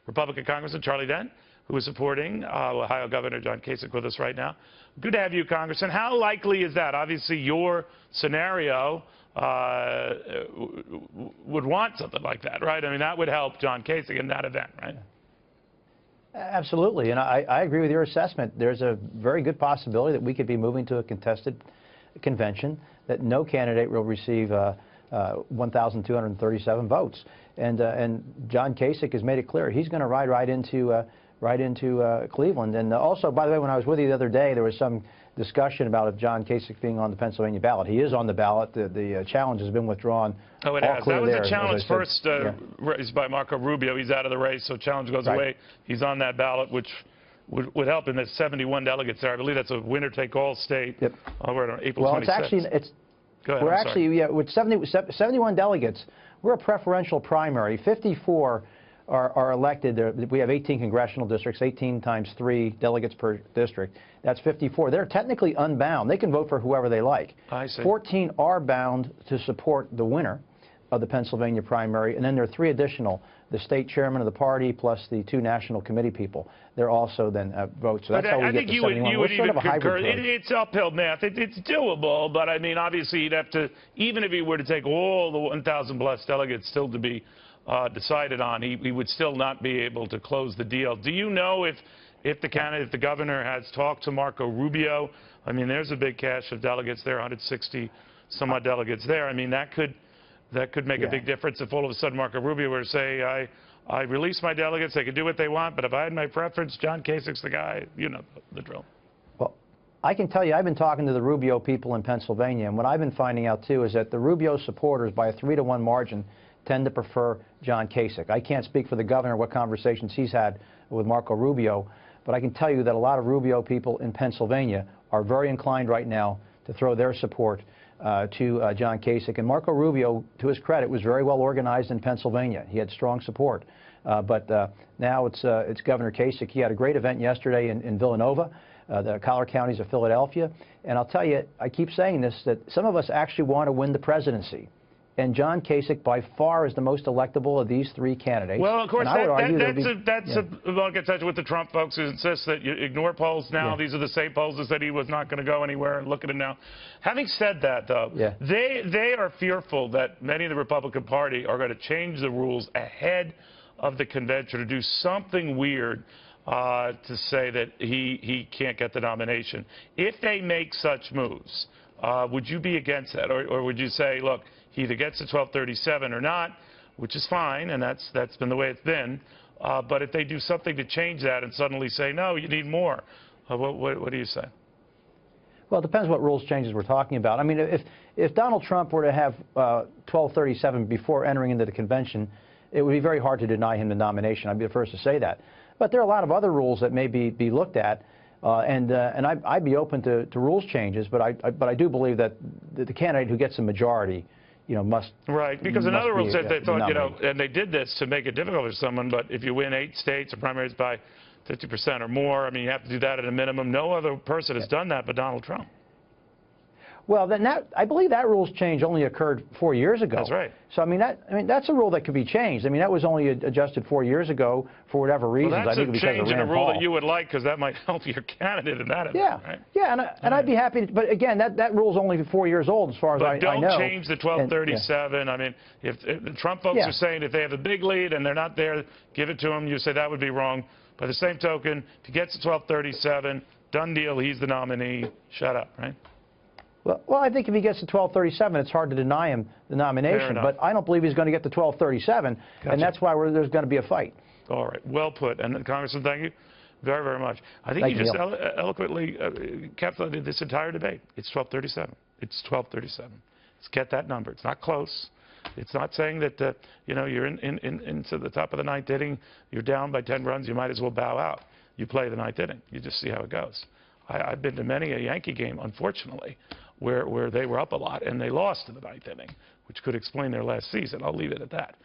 Republican Congressman Charlie Dent, who is supporting Ohio Governor John Kasich with us right now. Good to have you, Congressman. How likely is that? Obviously, your scenario would want something like that, right? I mean, that would help John Kasich in that event, right? Absolutely, and I agree with your assessment. There's a very good possibility that we could be moving to a contested convention, that no candidate will receive 1,237 votes. And John Kasich has made it clear he's going to ride right into Cleveland. And also, by the way, when I was with you the other day, there was some discussion about if John Kasich being on the Pennsylvania ballot. He is on the ballot. The challenge has been withdrawn. Oh, it has. That was the challenge first raised by Marco Rubio. He's out of the race, so challenge goes away. He's on that ballot, which would help in the 71 delegates there. I believe that's a winner-take-all state. Yep. We're on April 26th. Well, we're actually with 71 delegates. We're a preferential primary. 54 are elected. We have 18 congressional districts, 18 times 3 delegates per district. That's 54. They're technically unbound. They can vote for whoever they like. I see. 14 are bound to support the winner of the Pennsylvania primary, and then there are 3 additional, the state chairman of the party plus the 2 national committee people. They're also then vote. So that's how we get to 71. We're sort of a hybrid vote. It's uphill math. It's doable, but I mean, obviously, you'd have to, even if he were to take all the 1,000 plus delegates still to be decided on, he would still not be able to close the deal. Do you know if the governor has talked to Marco Rubio? I mean, there's a big cache of delegates there, 160 some odd delegates there. I mean, that could make a big difference if all of a sudden Marco Rubio were to say, I release my delegates, they can do what they want, but if I had my preference, John Kasich's the guy. You know the drill. Well, I can tell you, I've been talking to the Rubio people in Pennsylvania, and what I've been finding out, too, is that the Rubio supporters, by a 3-to-1 margin, tend to prefer John Kasich. I can't speak for the governor, what conversations he's had with Marco Rubio, but I can tell you that a lot of Rubio people in Pennsylvania are very inclined right now to throw their support to John Kasich. And Marco Rubio, to his credit, was very well organized in Pennsylvania. He had strong support. But now it's Governor Kasich. He had a great event yesterday in Villanova, the collar counties of Philadelphia. And I'll tell you, I keep saying this, that some of us actually want to win the presidency. And John Kasich, by far, is the most electable of these 3 candidates. Well, of course, that's a touch with the Trump folks who insist that you ignore polls now. These are the same polls that said he was not going to go anywhere, and look at him now. Having said that, though, they are fearful that many of the Republican Party are going to change the rules ahead of the convention to do something weird to say that he can't get the nomination. If they make such moves, would you be against that? Or would you say, look, he either gets to 1237 or not, which is fine, and that's been the way it's been. But if they do something to change that and suddenly say, no, you need more, what do you say? Well, it depends what rules changes we're talking about. I mean, if Donald Trump were to have 1237 before entering into the convention, it would be very hard to deny him the nomination. I'd be the first to say that. But there are a lot of other rules that may be looked at. And I'd be open to rules changes, but I do believe that the candidate who gets a majority, must. Right, because another rule said they thought, and they did this to make it difficult for someone, but if you win 8 states or primaries by 50% or more, I mean, you have to do that at a minimum. No other person has done that but Donald Trump. Well, then I believe that rule's change only occurred 4 years ago. That's right. So I mean that's a rule that could be changed. I mean, that was only adjusted 4 years ago for whatever reasons. Well, that's I think a change in a rule that you would like, because that might help your candidate in that event, right? Yeah, and I'd be happy to, but again, that rule's only 4 years old as far as I know. But don't change the 1237. I mean, if the Trump folks are saying if they have a big lead and they're not there, give it to them. You say that would be wrong. By the same token, if he gets to 1237, done deal, he's the nominee. Shut up, right? Well, I think if he gets to 1237, it's hard to deny him the nomination. But I don't believe he's going to get to 1237, and that's why there's going to be a fight. All right. Well put. And, Congressman, thank you very, very much. I think you just eloquently encapsulated this entire debate. It's 1237. It's 1237. Let's get that number. It's not close. It's not saying that, you're into the top of the 9th inning, you're down by 10 runs, you might as well bow out. You play the 9th inning. You just see how it goes. I've been to many a Yankee game, unfortunately, where they were up a lot and they lost in the 9th inning, which could explain their last season. I'll leave it at that.